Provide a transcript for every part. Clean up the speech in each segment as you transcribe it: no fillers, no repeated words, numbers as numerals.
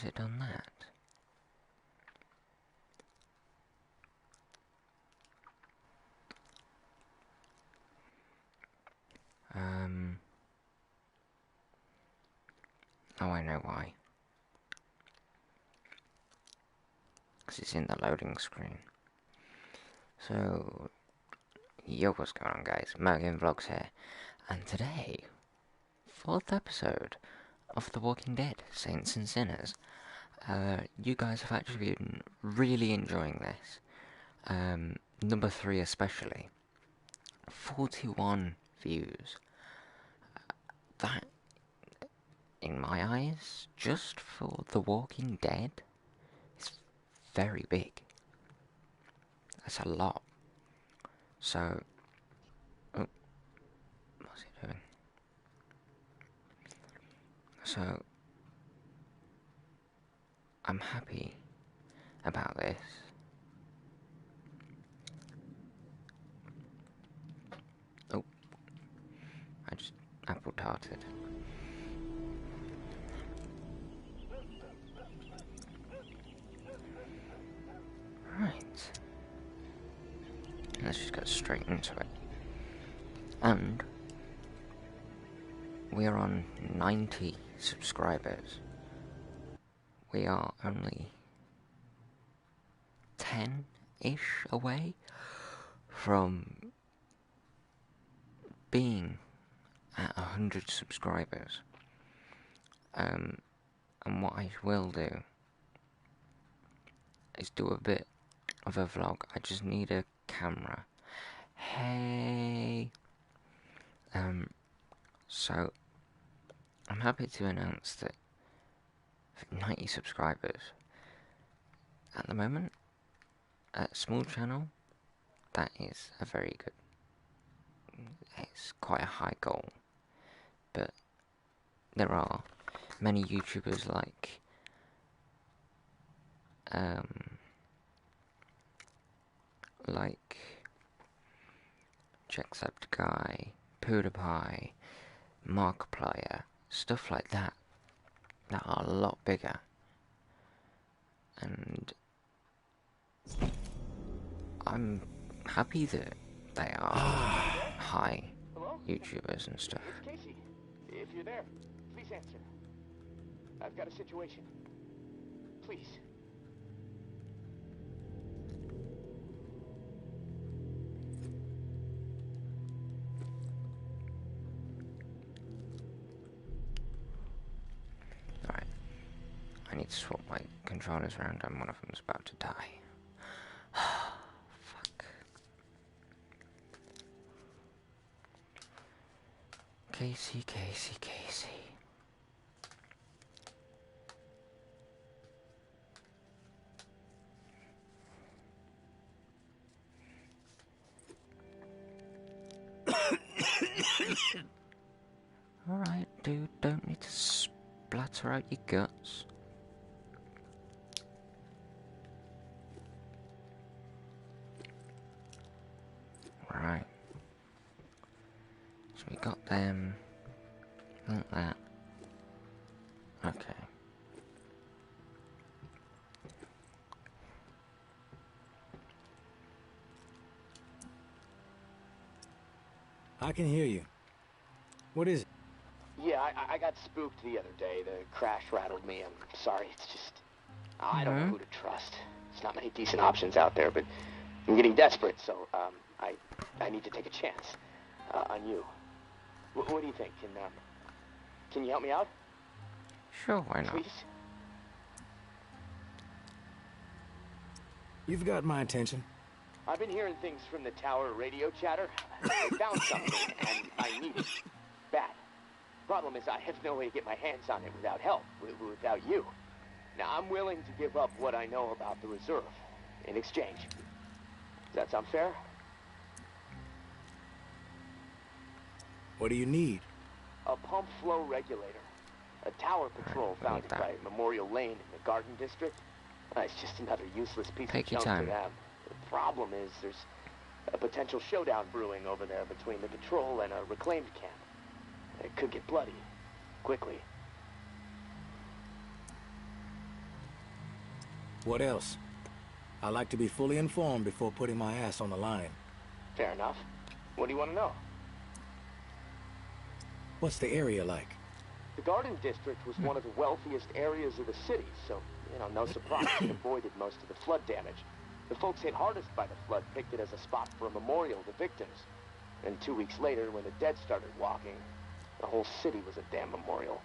has it done that? Oh, I know why. Because it's in the loading screen. So, yo, what's going on, guys? Mergen Vlogs here. And today, 4th episode of The Walking Dead, Saints and Sinners. You guys have actually been really enjoying this. Number 3 especially. 41 views. That, in my eyes, just for The Walking Dead, is very big. That's a lot. So, oh, what's he doing? So, I'm happy about this. Oh, I just apple tarted. Right. Let's just go straight into it. And we're on 90 subscribers. We are only 10-ish away from being at 100 subscribers. And what I will do is do a bit of a vlog. I just need a camera. Hey! So, I'm happy to announce that for 90 subscribers, at the moment, a small channel, that is a very good, it's quite a high goal, but there are many YouTubers like, Jacksepticeye, PewDiePie, Markiplier, stuff like that are a lot bigger, and I'm happy that they are high YouTubers and stuff. It's Casey. If you're there, please answer. I've got a situation. Please. Alright. I need to swap my controllers around and one of them's about to die. Fuck. Casey. Alright, dude, don't need to splatter out your guts. Right. So we got them. Like that. Okay. I can hear you. What is it? Yeah, I got spooked the other day. The crash rattled me. I'm sorry. It's just... I don't know who to trust. There's not many decent options out there, but I'm getting desperate, so I need to take a chance on you. What do you think? Can you help me out? Sure, why not? Please? You've got my attention. I've been hearing things from the tower radio chatter. They found something, and I need it. Bad. Problem is, I have no way to get my hands on it without help, without you. Now, I'm willing to give up what I know about the reserve in exchange. Does that sound fair? What do you need? A pump flow regulator. A tower patrol founded by Memorial Lane in the Garden District. It's just another useless piece Take of your junk time. for them. The problem is there's a potential showdown brewing over there between the patrol and a reclaimed camp. It could get bloody. Quickly. What else? I like to be fully informed before putting my ass on the line. Fair enough. What do you want to know? What's the area like? The Garden District was one of the wealthiest areas of the city, so, no surprise it avoided most of the flood damage. The folks hit hardest by the flood picked it as a spot for a memorial to victims. And 2 weeks later, when the dead started walking, the whole city was a damn memorial.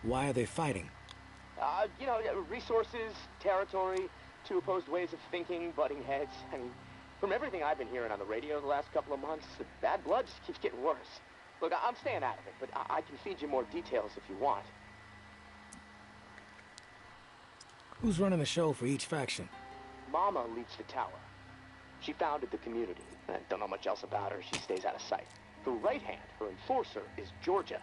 Why are they fighting? Resources, territory, two opposed ways of thinking, butting heads. I mean, from everything I've been hearing on the radio the last couple of months, the bad blood just keeps getting worse. Look, I'm staying out of it, but I can feed you more details if you want. Who's running the show for each faction? Mama leads the tower. She founded the community. I don't know much else about her. She stays out of sight. Her right hand, her enforcer, is Georgia.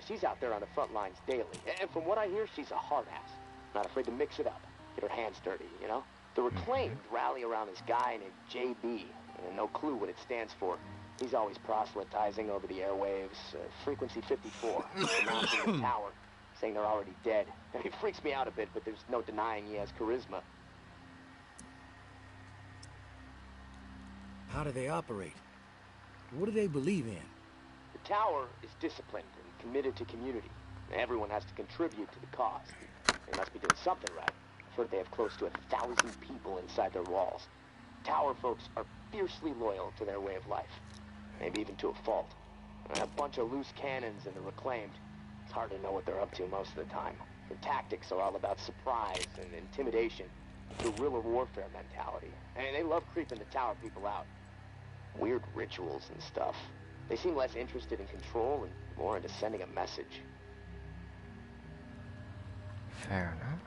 She's out there on the front lines daily. And from what I hear, she's a hard ass. Not afraid to mix it up. Get her hands dirty, The Reclaimed rally around this guy named JB. And no clue what it stands for. He's always proselytizing over the airwaves. Frequency 54. Announcing the tower. Saying they're already dead. It freaks me out a bit, but there's no denying he has charisma. How do they operate? What do they believe in? The tower is disciplined and committed to community. Everyone has to contribute to the cause. They must be doing something right. I've heard they have close to 1,000 people inside their walls. Tower folks are fiercely loyal to their way of life. Maybe even to a fault. And a bunch of loose cannons in the Reclaimed. It's hard to know what they're up to most of the time. Their tactics are all about surprise and intimidation. Guerrilla warfare mentality. And they love creeping the tower people out. Weird rituals and stuff. They seem less interested in control and more into sending a message. Fair enough.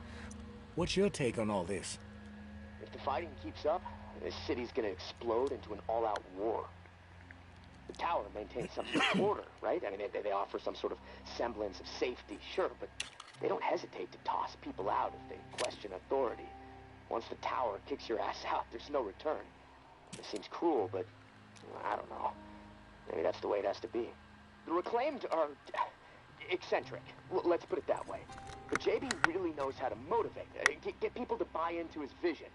What's your take on all this? If the fighting keeps up, this city's gonna explode into an all-out war. The tower maintains some sort of order, right? I mean, they offer some sort of semblance of safety, sure, but they don't hesitate to toss people out if they question authority. Once the tower kicks your ass out, there's no return. It seems cruel, but I don't know. Maybe that's the way it has to be. The Reclaimed are eccentric. Let's put it that way. But JB really knows how to motivate, get people to buy into his vision.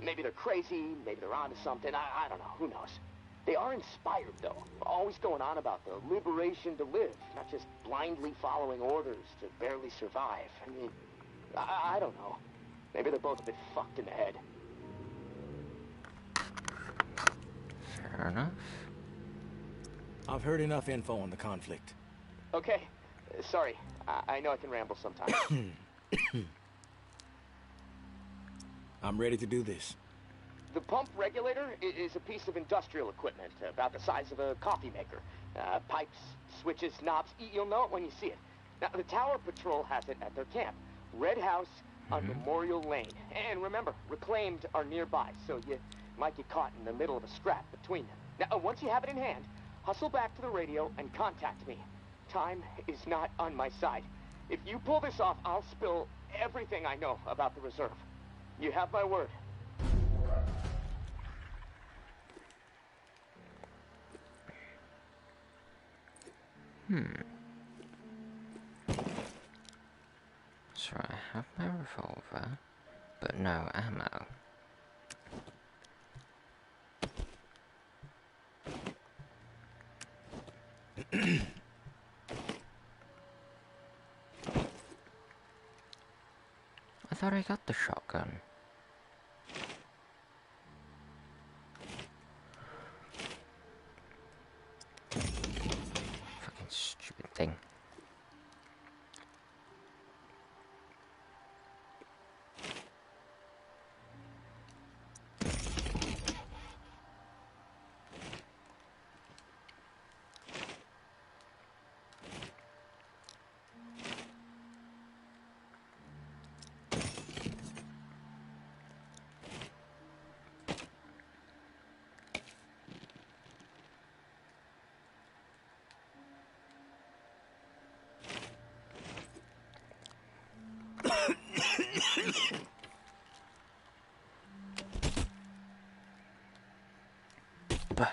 Maybe they're crazy, maybe they're onto something, I don't know, who knows. They are inspired, though, always going on about the liberation to live, not just blindly following orders to barely survive. I mean, I don't know. Maybe they're both a bit fucked in the head. Fair enough. I've heard enough info on the conflict. Okay. Sorry. I know I can ramble sometimes. I'm ready to do this. The pump regulator is a piece of industrial equipment about the size of a coffee maker. Pipes, switches, knobs. You'll know it when you see it. Now, the Tower Patrol has it at their camp. Red House on Memorial Lane. And remember, Reclaimed are nearby, so you might get caught in the middle of a scrap between them. Now, once you have it in hand, hustle back to the radio and contact me. Time is not on my side. If you pull this off, I'll spill everything I know about the reserve. You have my word. So I have my revolver, but no ammo. I thought I got the shotgun. Fucking stupid thing. Bah.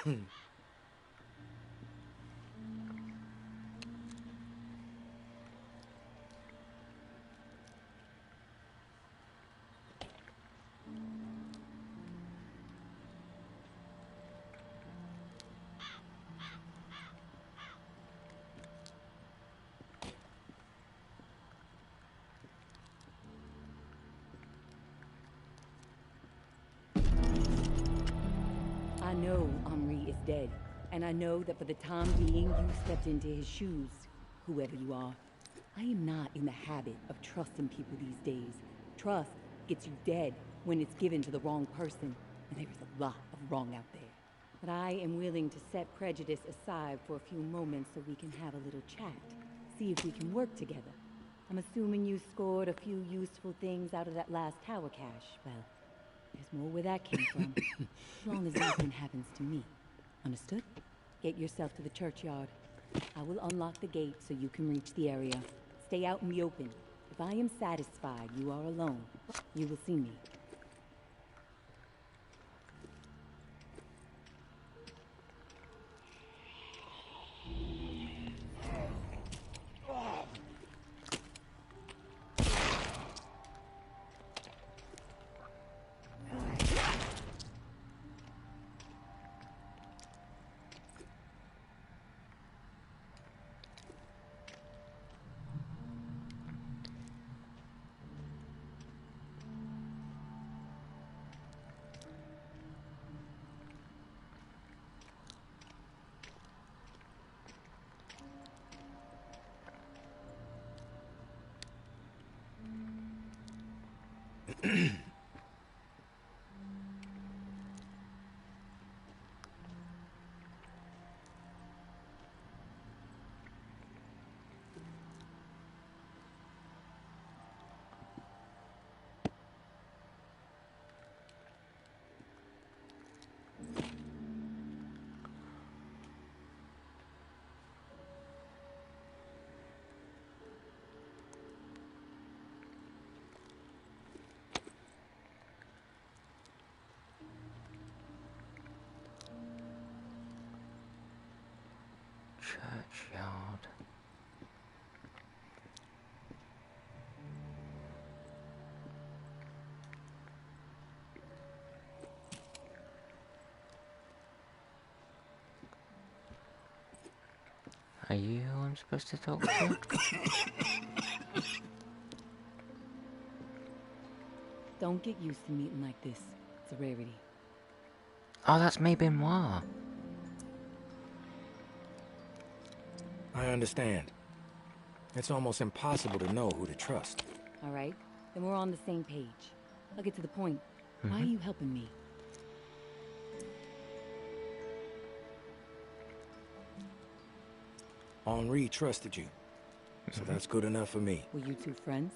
I know Henri is dead, and I know that for the time being you stepped into his shoes, whoever you are. I am not in the habit of trusting people these days. Trust gets you dead when it's given to the wrong person, and there is a lot of wrong out there. But I am willing to set prejudice aside for a few moments so we can have a little chat, see if we can work together. I'm assuming you scored a few useful things out of that last tower cache. Well, there's more where that came from, as long as nothing happens to me. Understood? Get yourself to the churchyard. I will unlock the gate so you can reach the area. Stay out in the open. If I am satisfied you are alone, you will see me. Churchyard. Are you who I'm supposed to talk to? Don't get used to meeting like this. It's a rarity. Oh, that's me, Benoit. I understand. It's almost impossible to know who to trust. All right, then we're on the same page. I'll get to the point. Why are you helping me? Henri trusted you, so that's good enough for me. Were you two friends?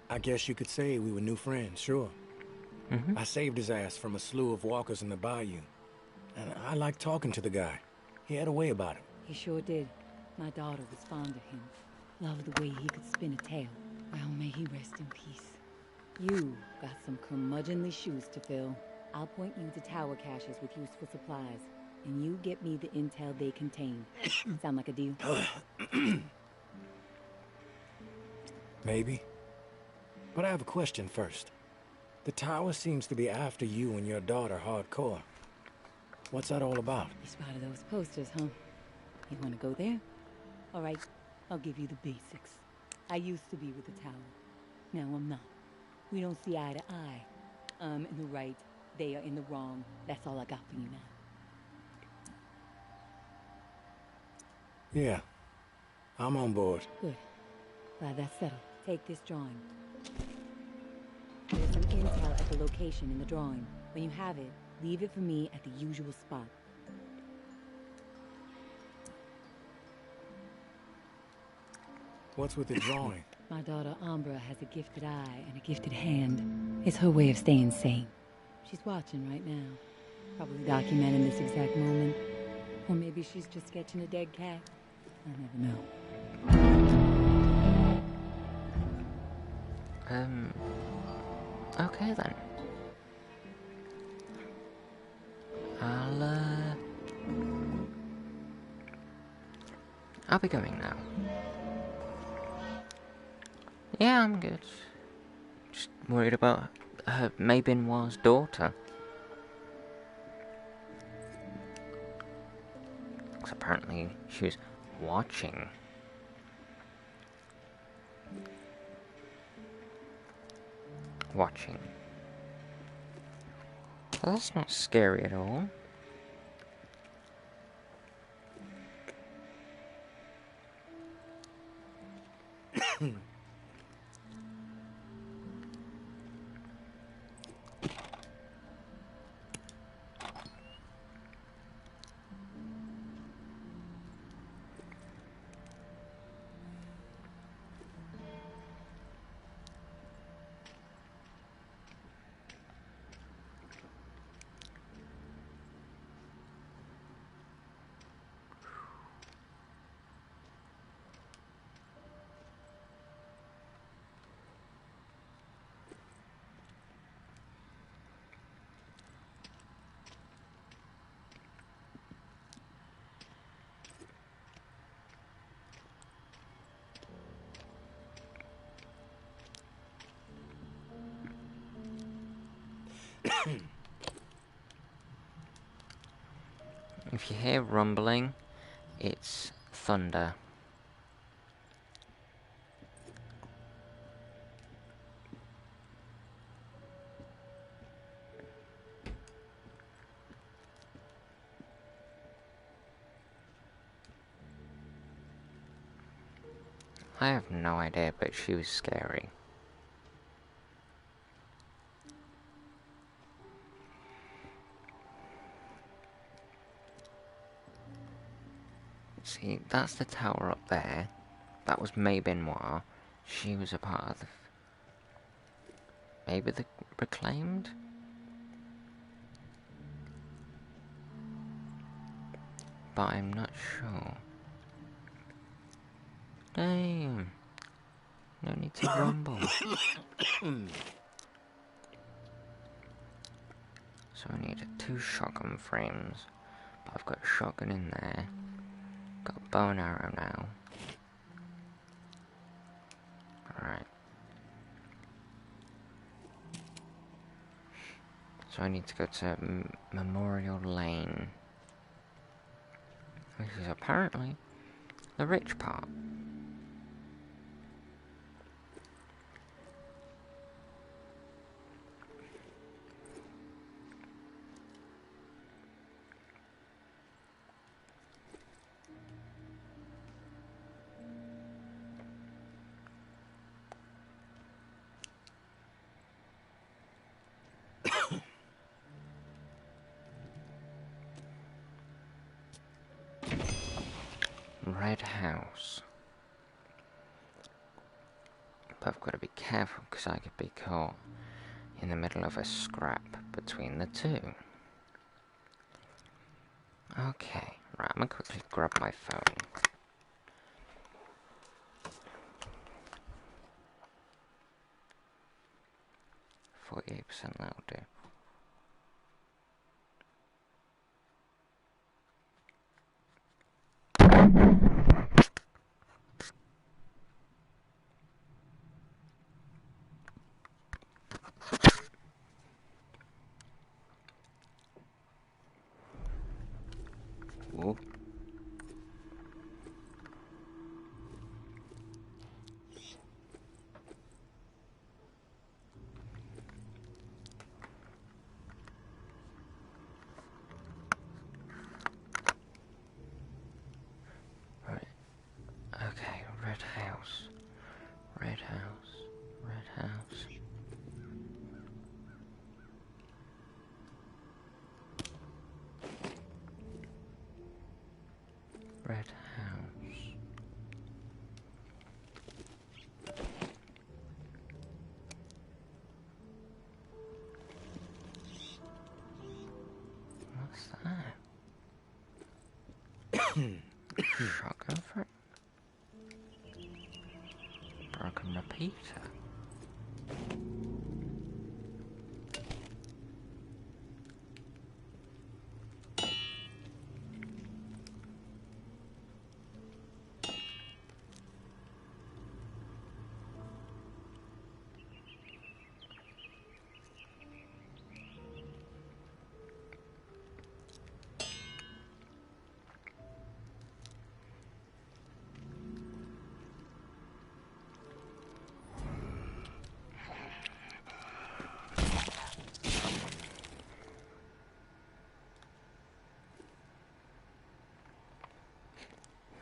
I guess you could say we were new friends, sure. I saved his ass from a slew of walkers in the bayou. And I liked talking to the guy. He had a way about him. He sure did. My daughter was fond of him. Loved the way he could spin a tale. Well, may he rest in peace. You got some curmudgeonly shoes to fill. I'll point you to tower caches with useful supplies. And you get me the intel they contain. Sound like a deal? Maybe. But I have a question first. The tower seems to be after you and your daughter hardcore. What's that all about? You spotted those posters, huh? You want to go there? All right, I'll give you the basics. I used to be with the tower. Now I'm not. We don't see eye to eye. I'm in the right, they are in the wrong. That's all I got for you now. Yeah. I'm on board. Good. Glad that's settled. Take this drawing. There's some intel at the location in the drawing. When you have it, leave it for me at the usual spot. What's with the drawing? My daughter Umbra has a gifted eye and a gifted hand. It's her way of staying sane. She's watching right now. Probably documenting this exact moment. Or maybe she's just sketching a dead cat. I never know. Okay then. I'll be going now. Yeah, I'm good. Just worried about her May Benoit's daughter. Because apparently she was watching. So that's not scary at all. If you hear rumbling, it's thunder. I have no idea, but she was scary. See, that's the tower up there. That was May Benoit. She was a part of the... maybe the Reclaimed? But I'm not sure. Damn. No need to rumble. So I need 2 shotgun frames. But I've got a shotgun in there. Got a bow and arrow now. Alright. So I need to go to Memorial Lane. Which is apparently the rich part. Red House. But I've got to be careful because I could be caught in the middle of a scrap between the two. Okay, right, I'm gonna quickly grab my phone. 48%, that'll do. Whoa. Right. Okay, red house. Red house. Red house. Red house. What's that? Shotgun for broken repeater.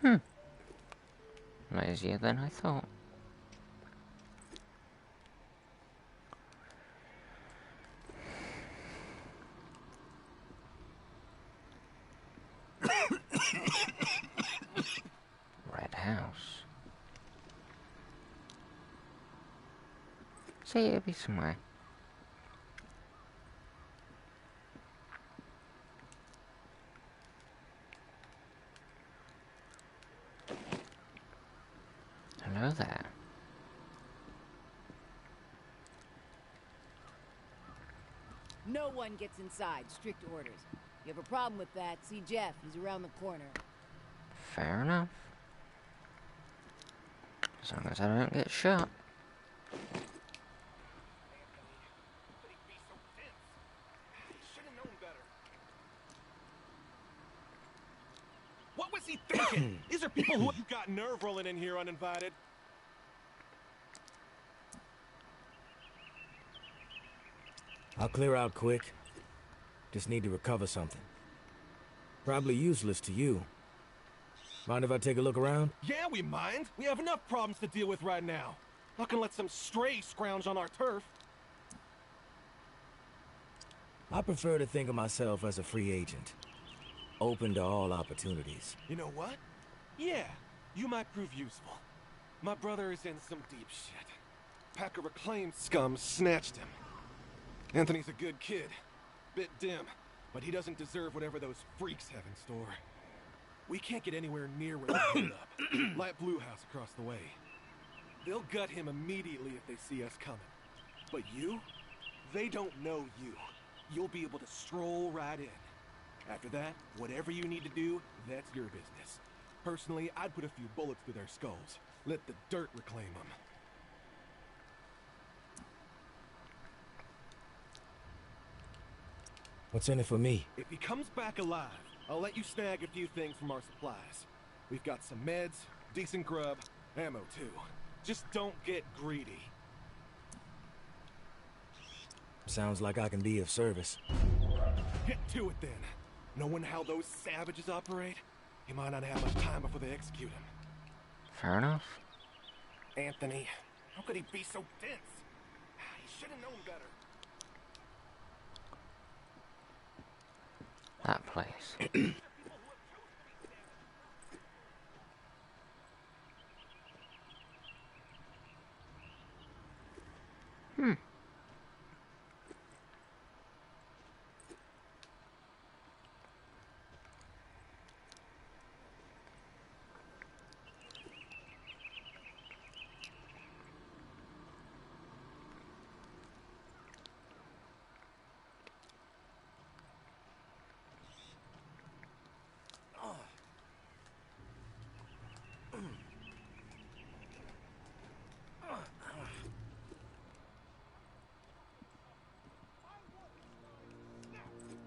Not easier than I thought. Red house. See, it'll be somewhere. Hello there. No one gets inside. Strict orders. You have a problem with that, see Jeff. He's around the corner. Fair enough. As long as I don't get shot. What was he thinking? These are people who you got nerve rolling in here uninvited. I'll clear out quick. Just need to recover something. Probably useless to you. Mind if I take a look around? Yeah, we mind. We have enough problems to deal with right now. Not gonna let some stray scrounge on our turf. I prefer to think of myself as a free agent. Open to all opportunities. You know what? Yeah, you might prove useful. My brother is in some deep shit. Pack of reclaimed scum snatched him. Anthony's a good kid. Bit dim, but he doesn't deserve whatever those freaks have in store. We can't get anywhere near where they're held up. Light Blue House across the way. They'll gut him immediately if they see us coming. But you? They don't know you. You'll be able to stroll right in. After that, whatever you need to do, that's your business. Personally, I'd put a few bullets through their skulls. Let the dirt reclaim them. What's in it for me? If he comes back alive, I'll let you snag a few things from our supplies. We've got some meds, decent grub, ammo too. Just don't get greedy. Sounds like I can be of service. Get to it then. Knowing how those savages operate, you might not have much time before they execute him. Fair enough. Anthony, how could he be so dense? He should have known better. That place.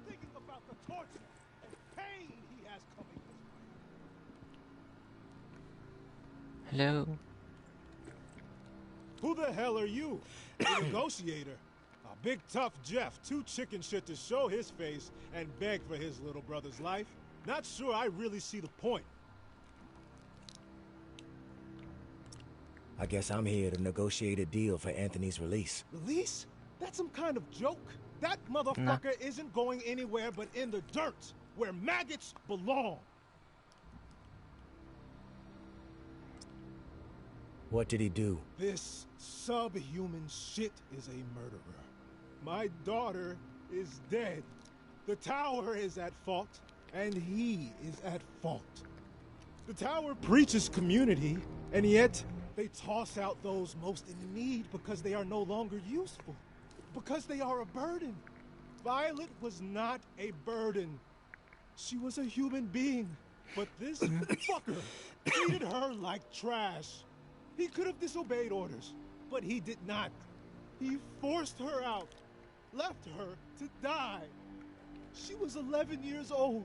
Thinking about the torture and pain he has coming his way. Hello. Who the hell are you? The negotiator. A big tough Jeff, too chicken shit to show his face and beg for his little brother's life. Not sure I really see the point. I guess I'm here to negotiate a deal for Anthony's release. Release? That's some kind of joke. That motherfucker isn't going anywhere but in the dirt, where maggots belong. What did he do? This subhuman shit is a murderer. My daughter is dead. The tower is at fault, and he is at fault. The tower preaches community, and yet they toss out those most in need because they are no longer useful. Because they are a burden. Violet was not a burden. She was a human being. But this fucker treated her like trash. He could have disobeyed orders, but he did not. He forced her out, left her to die. She was 11 years old.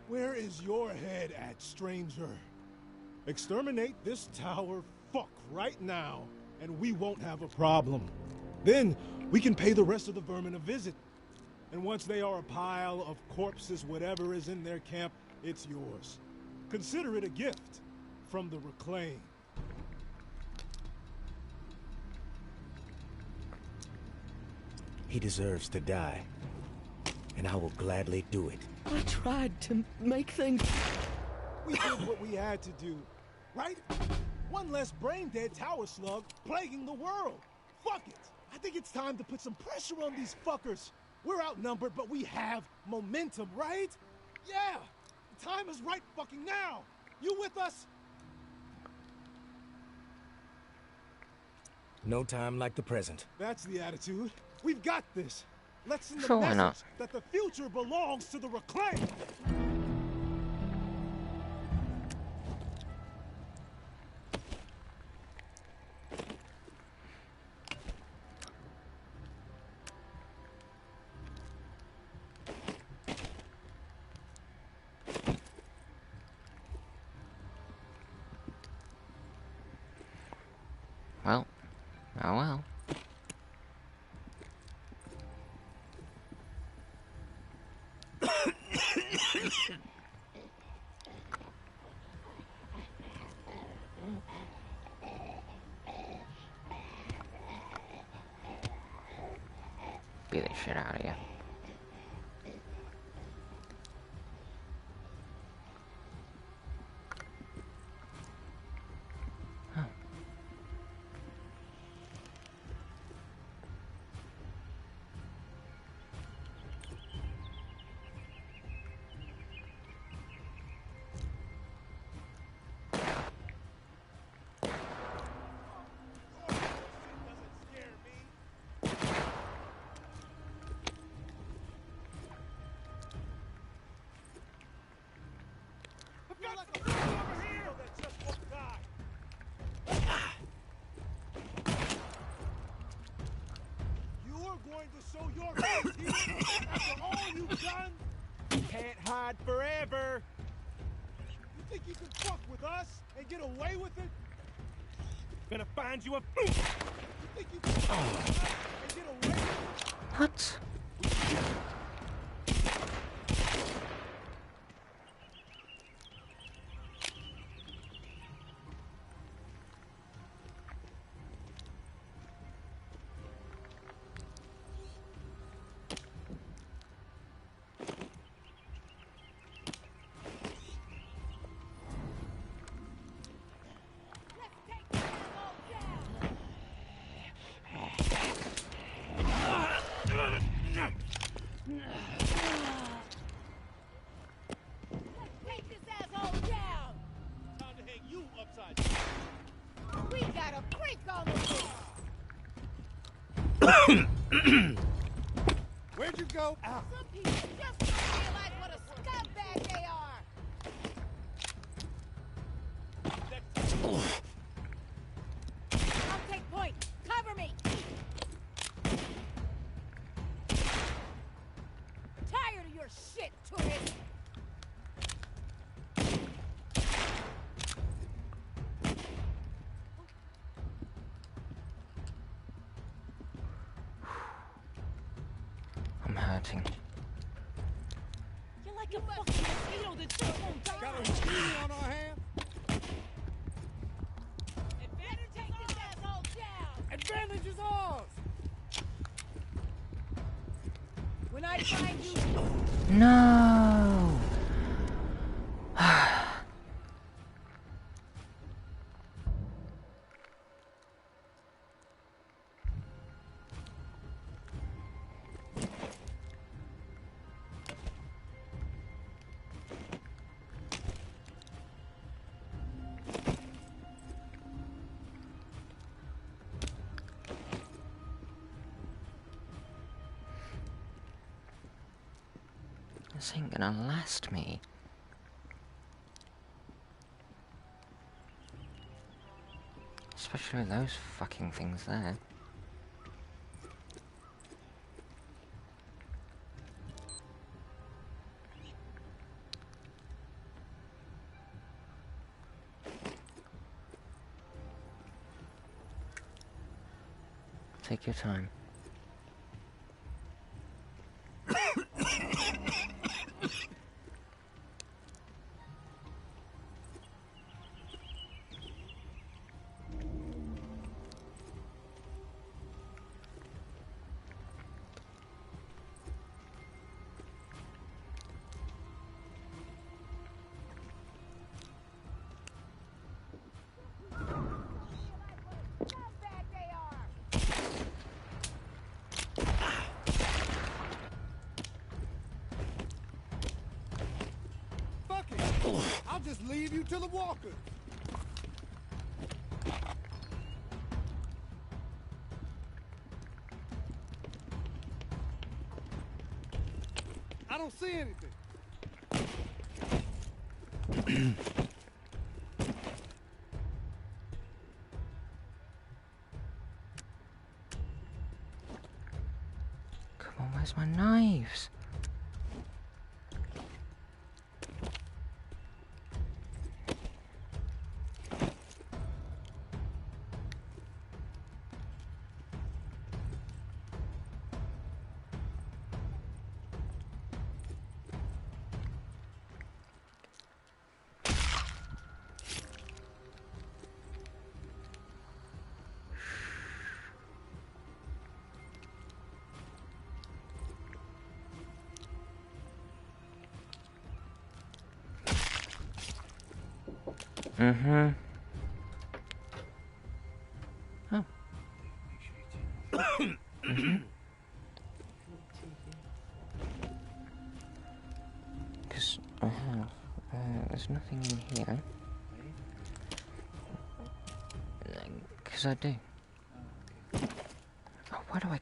Where is your head at, stranger? Exterminate this tower fuck right now, and we won't have a problem. Then we can pay the rest of the vermin a visit. And once they are a pile of corpses, whatever is in their camp, it's yours. Consider it a gift from the Reclaim. He deserves to die, and I will gladly do it. I tried to make things... We did what we had to do, right? One less brain-dead tower slug plaguing the world. Fuck it. I think it's time to put some pressure on these fuckers. We're outnumbered, but we have momentum, right? Yeah! The time is right fucking now! You with us? No time like the present. That's the attitude. We've got this. Let's send the Sure, why message not? that the future belongs to the Reclaim. Well, oh well. Beat the shit out of you. Going to show your face here after all you've done? Can't hide forever. You think you can fuck with us and get away with it? Gonna find you a... You think you can fuck with us and get away with it? What? Take this asshole down! Time to hang you upside down. We got a freak on the loose! Where'd you go? Out. Some people just don't realize what a scumbag they are! I'll take point! Cover me! Tired of your shit, tourist! I'm hurting. You're like a fucking mosquito that just won't die. Got a Houdini on our hands? Better take this asshole down! Advantage is ours! When I find you, No! This ain't gonna last me. Especially with those fucking things there. Take your time. I'll just leave you to the walkers. I don't see anything. Come on, where's my knives? Mm-hmm. Oh. Because I have, there's nothing in here. Because I do. Oh, why do I...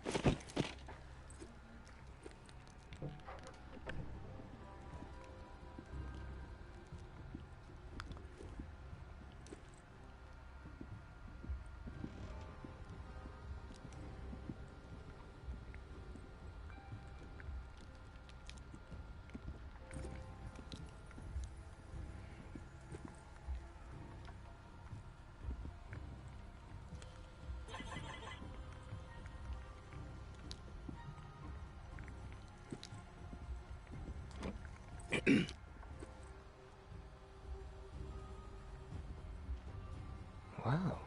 Wow.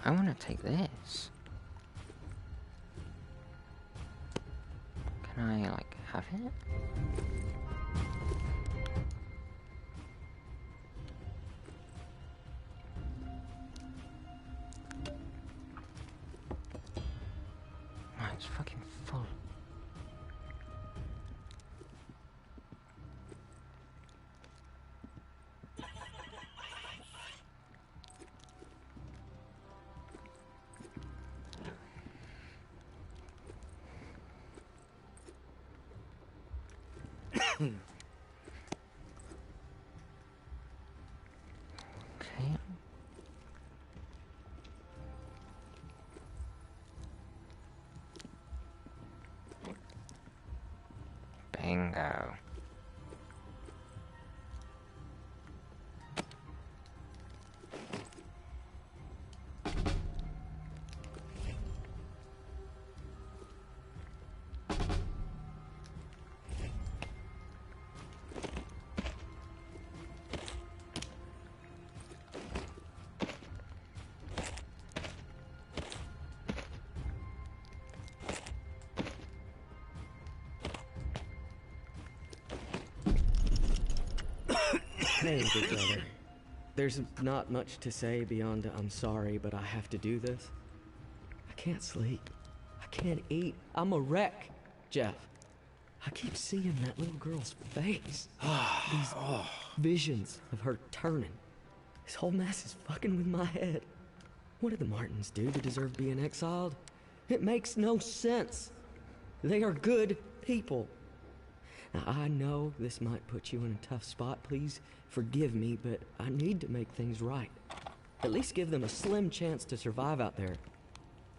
I want to take this. Can I, like, have it? Oh, it's fucking full. Okay. Bingo. Hey, big brother. There's not much to say beyond I'm sorry, but I have to do this. I can't sleep. I can't eat. I'm a wreck, Jeff. I keep seeing that little girl's face. These visions of her turning. This whole mess is fucking with my head. What did the Martins do to deserve being exiled? It makes no sense. They are good people. Now, I know this might put you in a tough spot. Please forgive me, but I need to make things right. At least give them a slim chance to survive out there.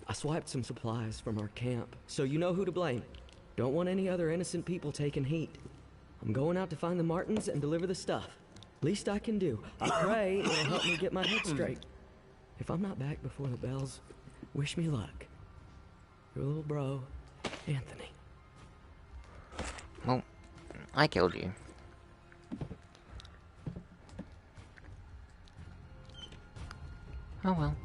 I swiped some supplies from our camp, so you know who to blame. Don't want any other innocent people taking heat. I'm going out to find the Martins and deliver the stuff. Least I can do. I pray it'll help me get my head straight. If I'm not back before the bells, wish me luck. Your little bro, Anthony. Well, I killed you. Oh well.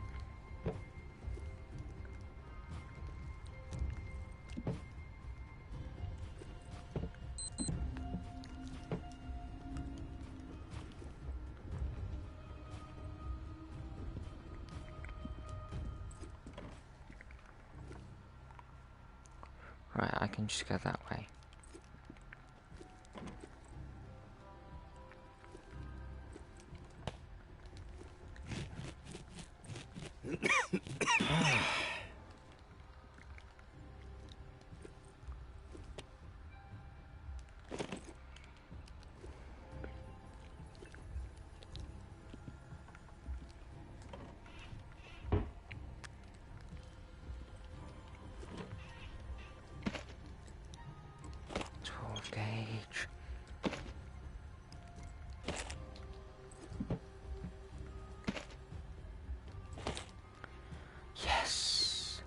Right, I can just go that way. Gauge. Yes.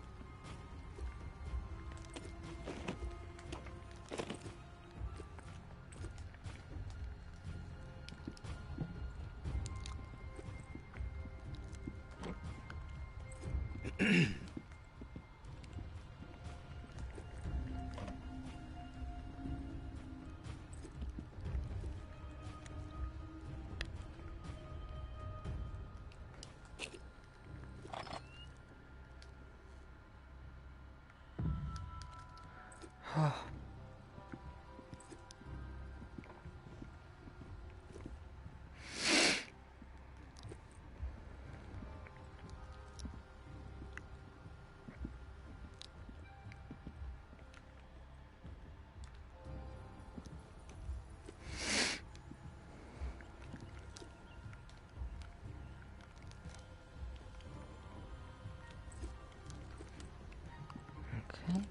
Okay.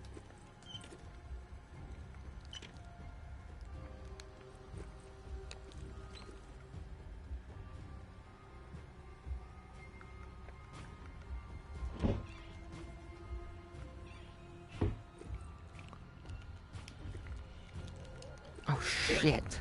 Oh shit.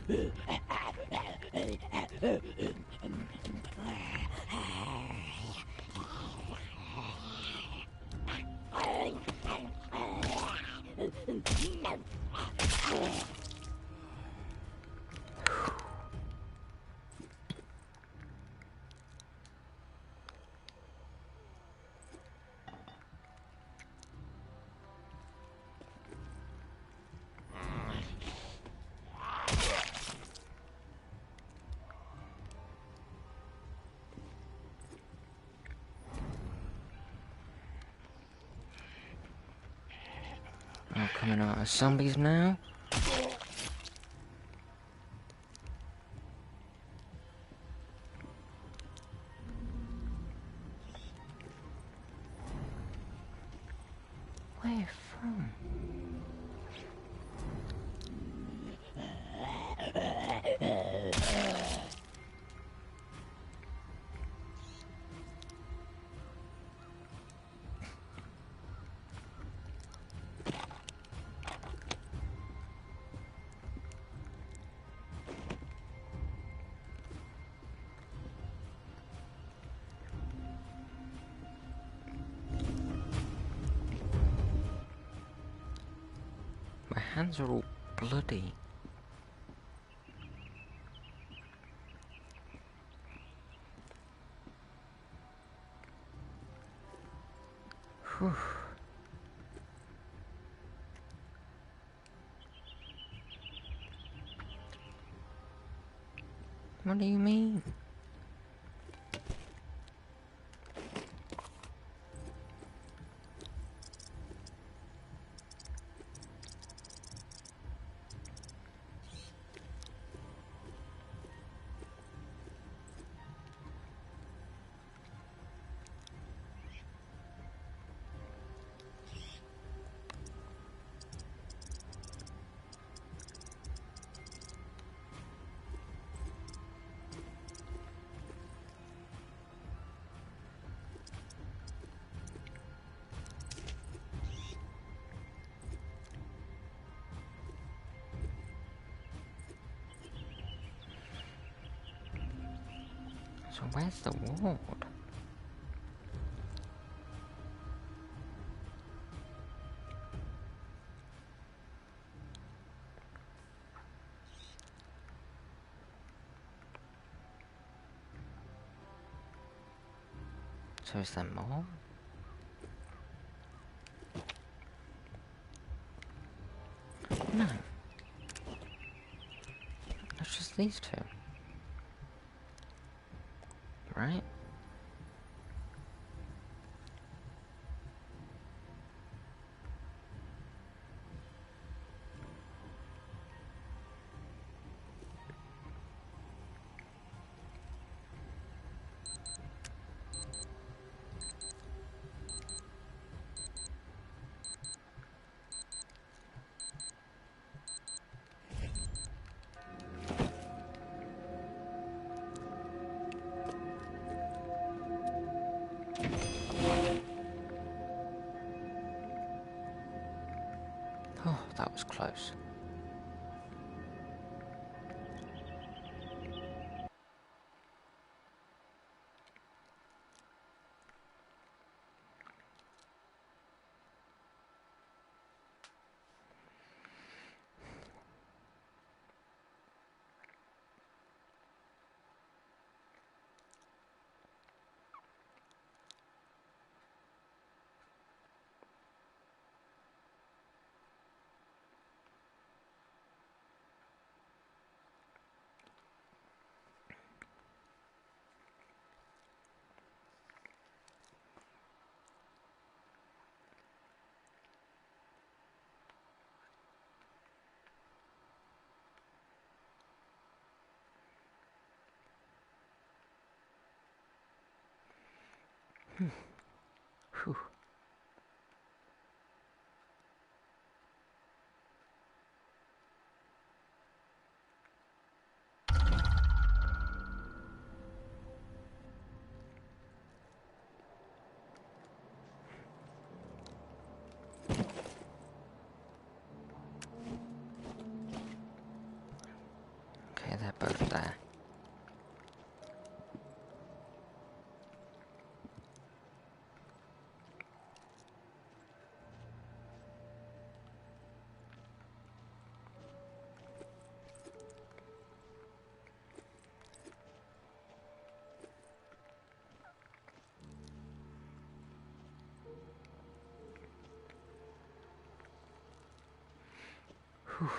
Oh, coming out as zombies now. Where from? My hands are all bloody. Whew. What do you mean? So where's the ward? So is there more? No. That's just these two. Right? Oh, that was close. Whew. Okay, they're both there. Whew.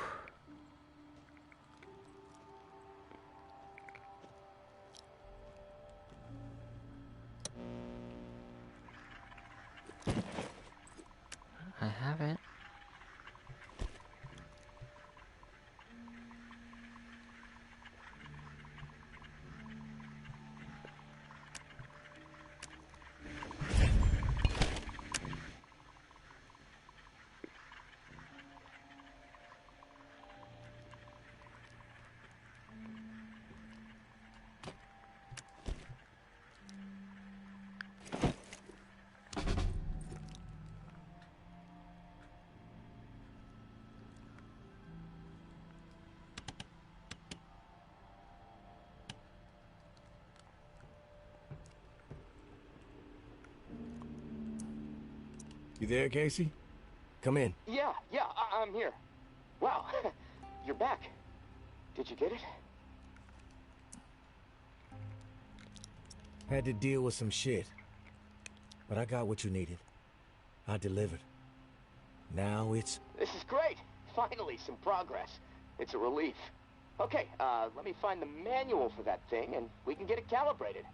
I have it. You there, Casey? Come in. Yeah, I'm here. Wow, you're back. Did you get it? Had to deal with some shit. But I got what you needed. I delivered. Now it's... This is great. Finally, some progress. It's a relief. Okay, let me find the manual for that thing, and we can get it calibrated.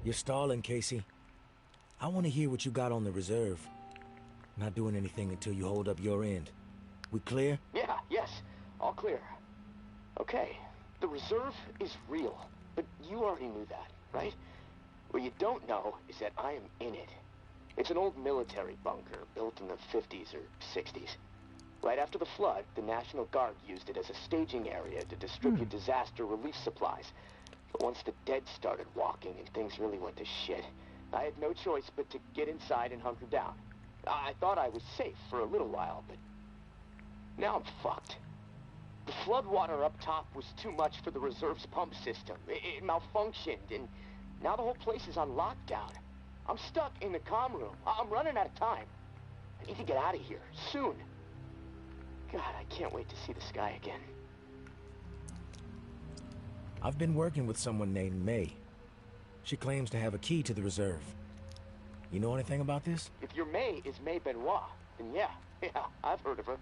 You're stalling, Casey. I want to hear what you got on the reserve. Not doing anything until you hold up your end. We clear? Yeah, yes. All clear. Okay, the reserve is real, but you already knew that, right? What you don't know is that I am in it. It's an old military bunker built in the 50s or 60s. Right after the flood, the National Guard used it as a staging area to distribute disaster relief supplies. But once the dead started walking and things really went to shit, I had no choice but to get inside and hunker down. I thought I was safe for a little while, but now I'm fucked. The floodwater up top was too much for the reserve's pump system. It malfunctioned, and now the whole place is on lockdown. I'm stuck in the comm room. I'm running out of time. I need to get out of here, soon. God, I can't wait to see the sky again. I've been working with someone named May. She claims to have a key to the reserve. You know anything about this? If your May is May Benoit, then yeah, I've heard of her.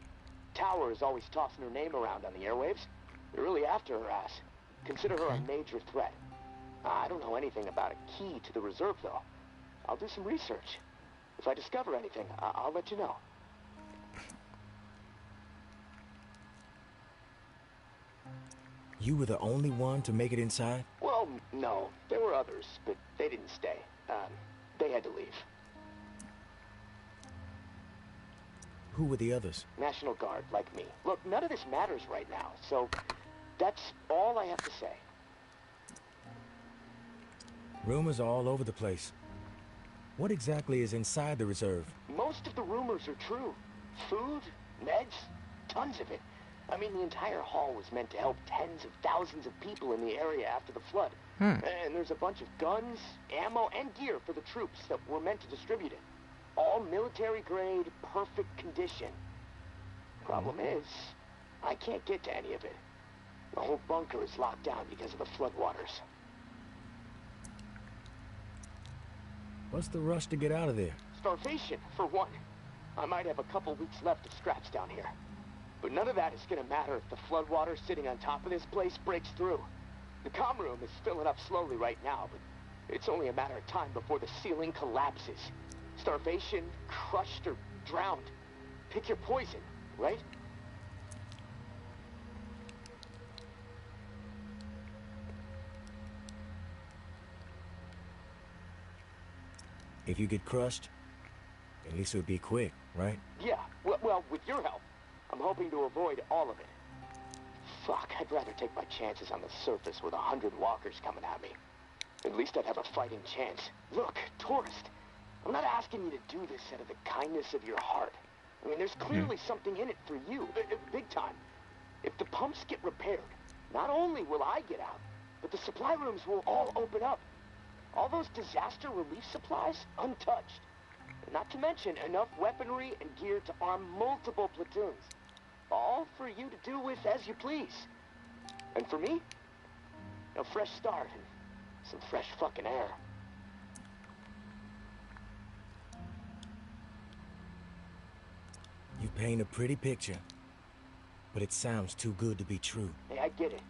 Tower is always tossing her name around on the airwaves. They're really after her ass. Consider her a major threat. I don't know anything about a key to the reserve, though. I'll do some research. If I discover anything, I'll let you know. You were the only one to make it inside? Well, no. There were others, but they didn't stay. They had to leave. Who were the others? National Guard, like me. Look, none of this matters right now, so that's all I have to say. Rumors are all over the place. What exactly is inside the reserve? Most of the rumors are true. Food, meds, tons of it. I mean, the entire hall was meant to help tens of thousands of people in the area after the flood. And there's a bunch of guns, ammo, and gear for the troops that were meant to distribute it. All military-grade, perfect condition. Problem is, I can't get to any of it. The whole bunker is locked down because of the floodwaters. What's the rush to get out of there? Starvation, for one. I might have a couple weeks left of scraps down here. But none of that is gonna matter if the floodwater sitting on top of this place breaks through. The comm room is filling up slowly right now, but it's only a matter of time before the ceiling collapses. Starvation, crushed, or drowned. Pick your poison, right? If you get crushed, at least it would be quick, right? Yeah, well, with your help. I'm hoping to avoid all of it. Fuck, I'd rather take my chances on the surface with 100 walkers coming at me. At least I'd have a fighting chance. Look, tourist, I'm not asking you to do this out of the kindness of your heart. I mean, there's clearly something in it for you, big time. If the pumps get repaired, not only will I get out, but the supply rooms will all open up. All those disaster relief supplies, untouched. Not to mention enough weaponry and gear to arm multiple platoons. All for you to do with as you please. And for me, a fresh start and some fresh fucking air. You paint a pretty picture, but it sounds too good to be true. Hey, I get it.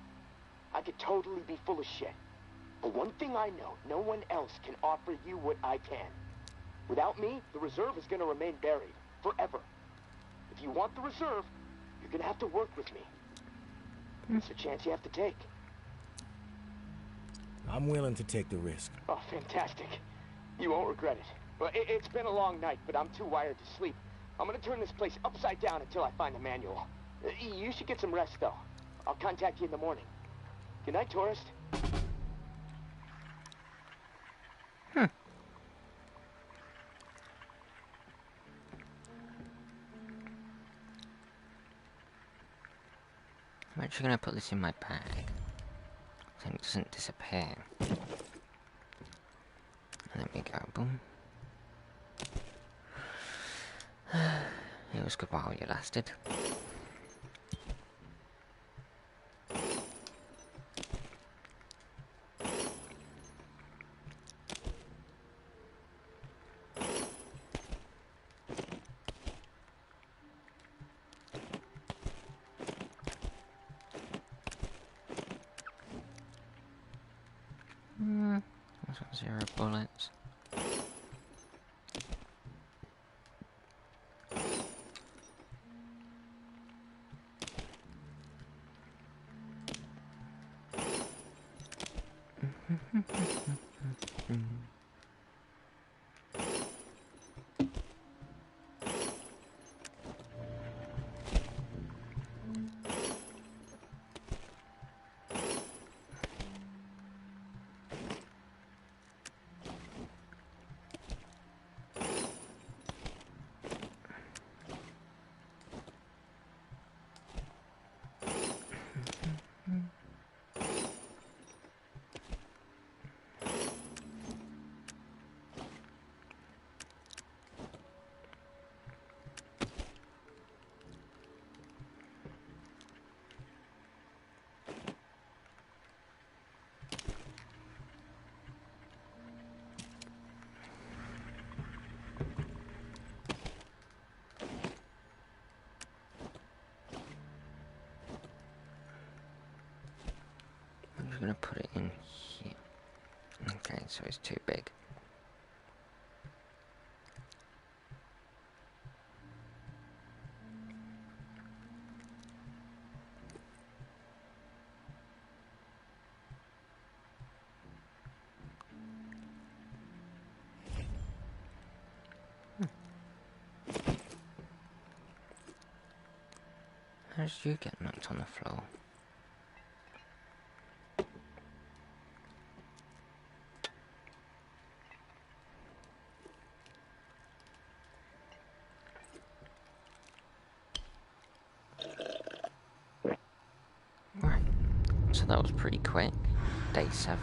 I could totally be full of shit. But one thing I know, no one else can offer you what I can. Without me, the reserve is gonna remain buried. Forever. If you want the reserve, you're gonna have to work with me. It's a chance you have to take. I'm willing to take the risk. Oh, fantastic. You won't regret it. Well, it's been a long night, but I'm too wired to sleep. I'm gonna turn this place upside down until I find the manual. You should get some rest, though. I'll contact you in the morning. Good night, tourist. I'm actually gonna put this in my bag so it doesn't disappear. Let me go, boom. It was good while you lasted. I've got 0 bullets. put it in here. Okay, so it's too big. How did you get knocked on the floor? Right, so that was pretty quick. Day 7.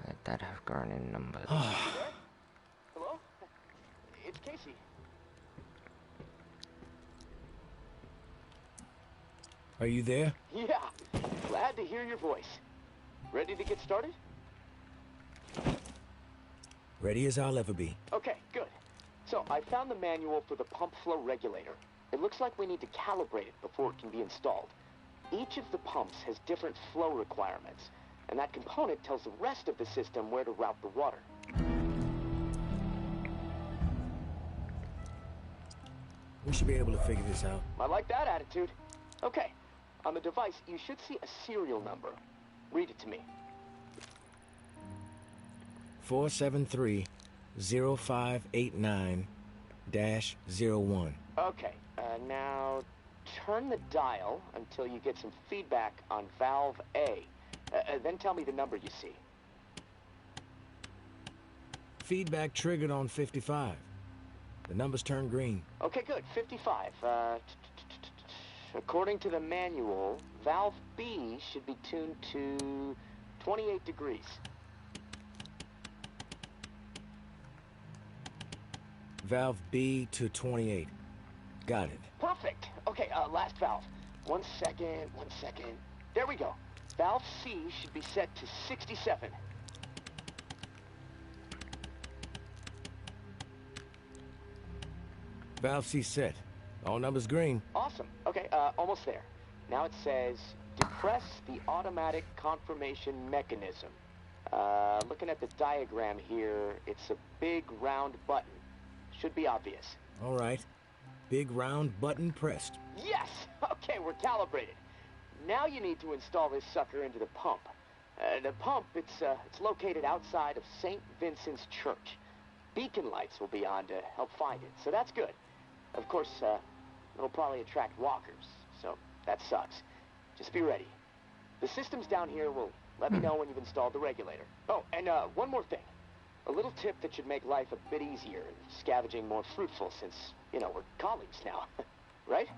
The dead have grown in numbers. Hello? It's Casey. Are you there? Yeah, glad to hear your voice. Ready to get started? Ready as I'll ever be. Okay, good. So, I found the manual for the pump flow regulator. It looks like we need to calibrate it before it can be installed. Each of the pumps has different flow requirements, and that component tells the rest of the system where to route the water. We should be able to figure this out. I like that attitude. Okay, on the device, you should see a serial number. Read it to me. 473-0589-01. Okay, now turn the dial until you get some feedback on valve A. Then tell me the number you see. Feedback triggered on 55. The numbers turned green. Okay, good. 55. According to the manual, valve B should be tuned to 28 degrees. Valve B to 28. Got it. Perfect. Okay, last valve. 1 second, 1 second. There we go. Valve C should be set to 67. Valve C set. All numbers green. Awesome. Okay, almost there. Now it says, depress the automatic confirmation mechanism. Looking at the diagram here, it's a big round button. Should be obvious. All right. Big round button pressed. Yes! Okay, we're calibrated. Now you need to install this sucker into the pump. The pump, it's located outside of St. Vincent's Church. Beacon lights will be on to help find it, so that's good. Of course, it'll probably attract walkers, so that sucks. Just be ready. The systems down here will let me know when you've installed the regulator. Oh, and one more thing. A little tip that should make life a bit easier and scavenging more fruitful since, you know, we're colleagues now. Right?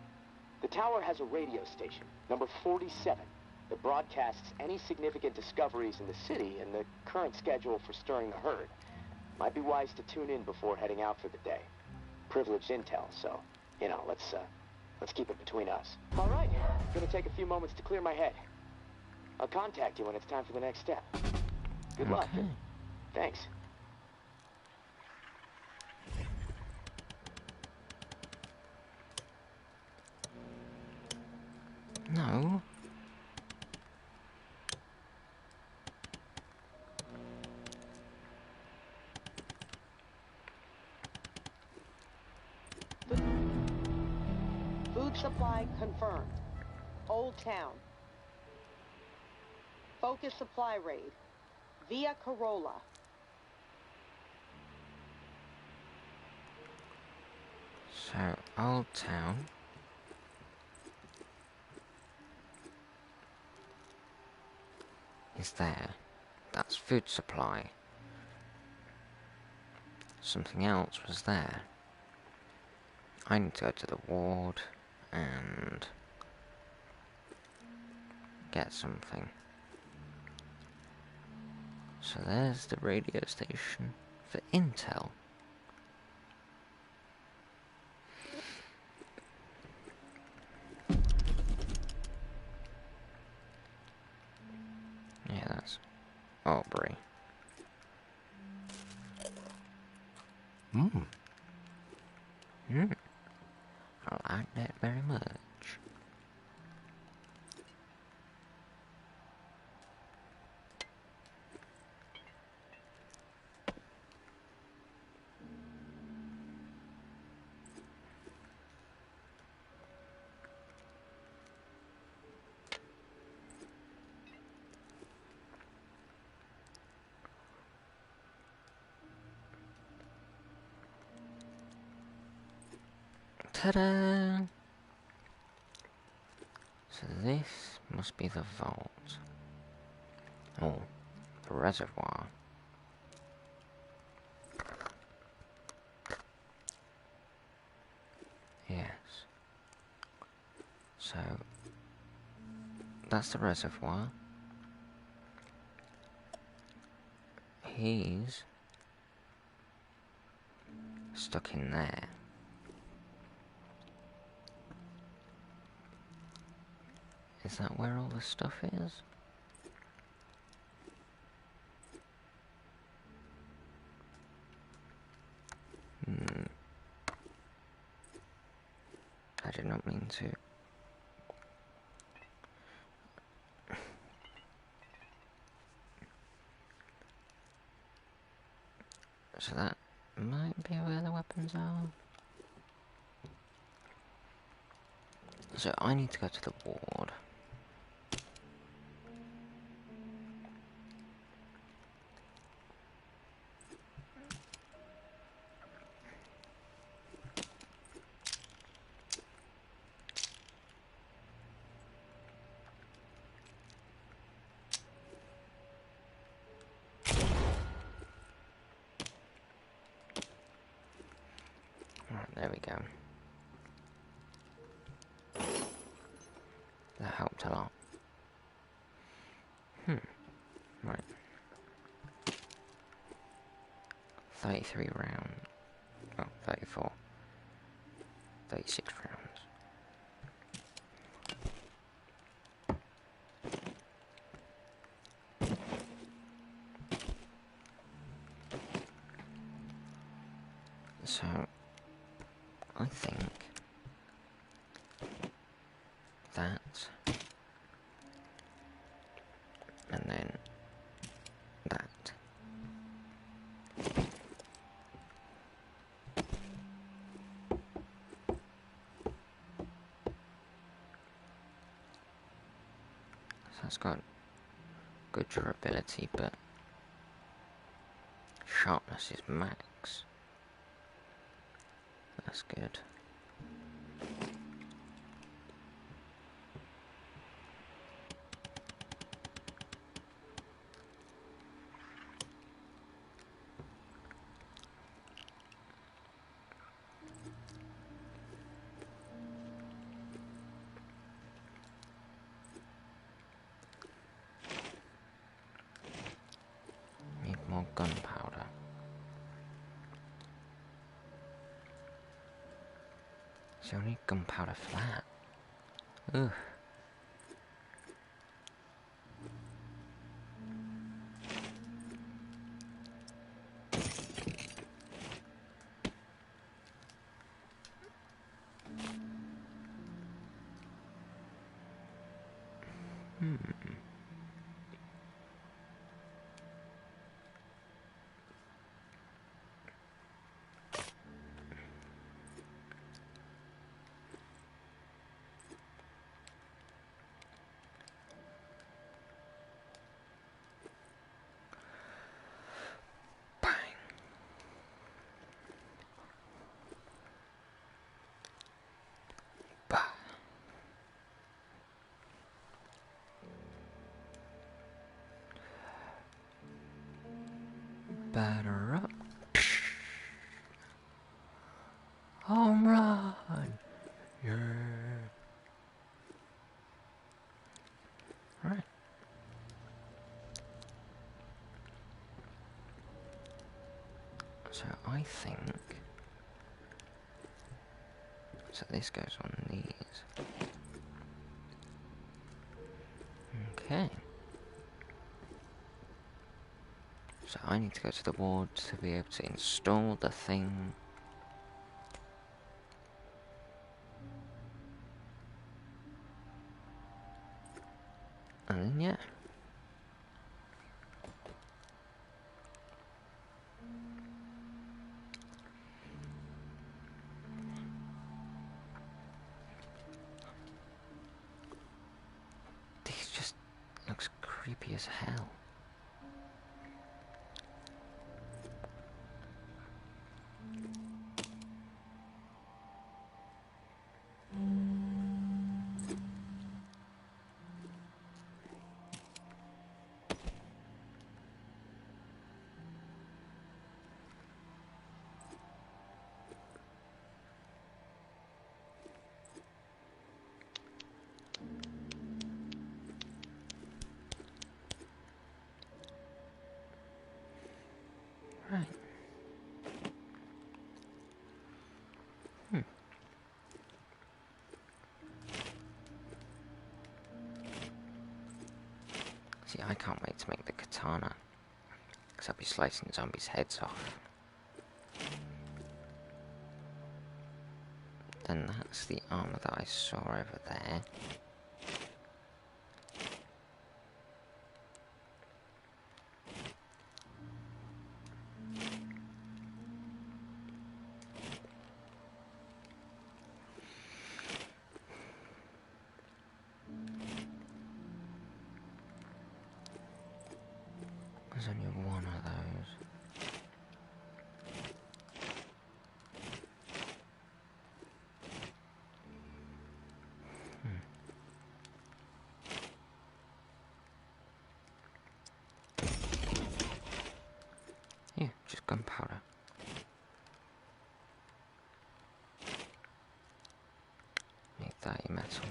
The tower has a radio station, number 47, that broadcasts any significant discoveries in the city and the current schedule for stirring the herd. Might be wise to tune in before heading out for the day. Privileged intel, so, you know, let's keep it between us. All right, gonna take a few moments to clear my head. I'll contact you when it's time for the next step. Good luck. Thanks. No. Food supply confirmed. Old Town. Focus supply raid. Via Corolla. So, Old Town. Is there. That's food supply. Something else was there. I need to go to the ward and get something. So there's the radio station for intel. Yeah, that's Aubrey. like that very much. Ta-da! So this must be the vault. Oh, the reservoir. Yes. So, that's the reservoir. He's stuck in there. Is that where all the stuff is? I did not mean to. So that might be where the weapons are. So I need to go to the ward. Alright, there we go. That helped a lot. Right. 33 rounds. Oh, 34. 36 rounds. So, I think that, and then that. So it's got good durability, but sharpness is max. That's good. Need more gunpowder. So I need gunpowder flat. Ugh. Batter up. Home run. Yeah. Right. So I think so this goes on these. Okay. So I need to go to the ward to be able to install the thing. And then, yeah. This just looks creepy as hell. Right. See, I can't wait to make the katana, because I'll be slicing zombies' heads off. Then that's the armor that I saw over there. There's only one of those. Yeah, just gunpowder. Need 30 metal.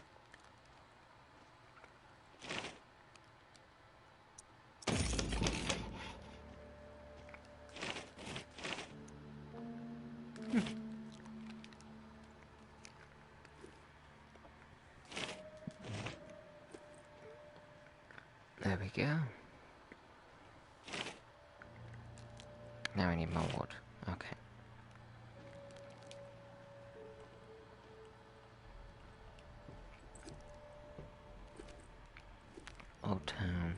There we go. Now I need more wood. Okay. Old Town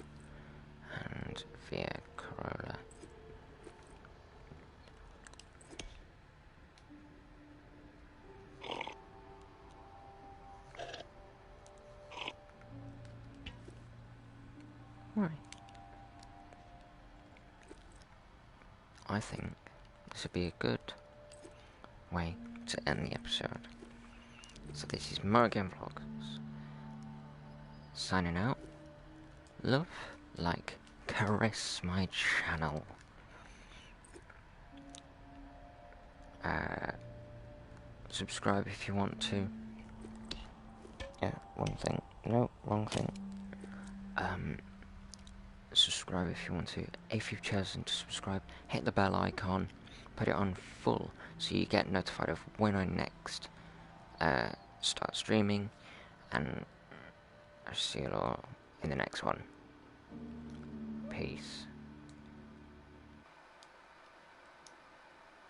and Via Corolla. Right. I think this would be a good way to end the episode. So this is Morgan Vlogs signing out. Love, like, caress my channel. Subscribe if you want to. Yeah, one thing. No, wrong thing. Subscribe if you want to. If you've chosen to subscribe, hit the bell icon, put it on full so you get notified of when I next start streaming, and I'll see you all in the next one. Peace.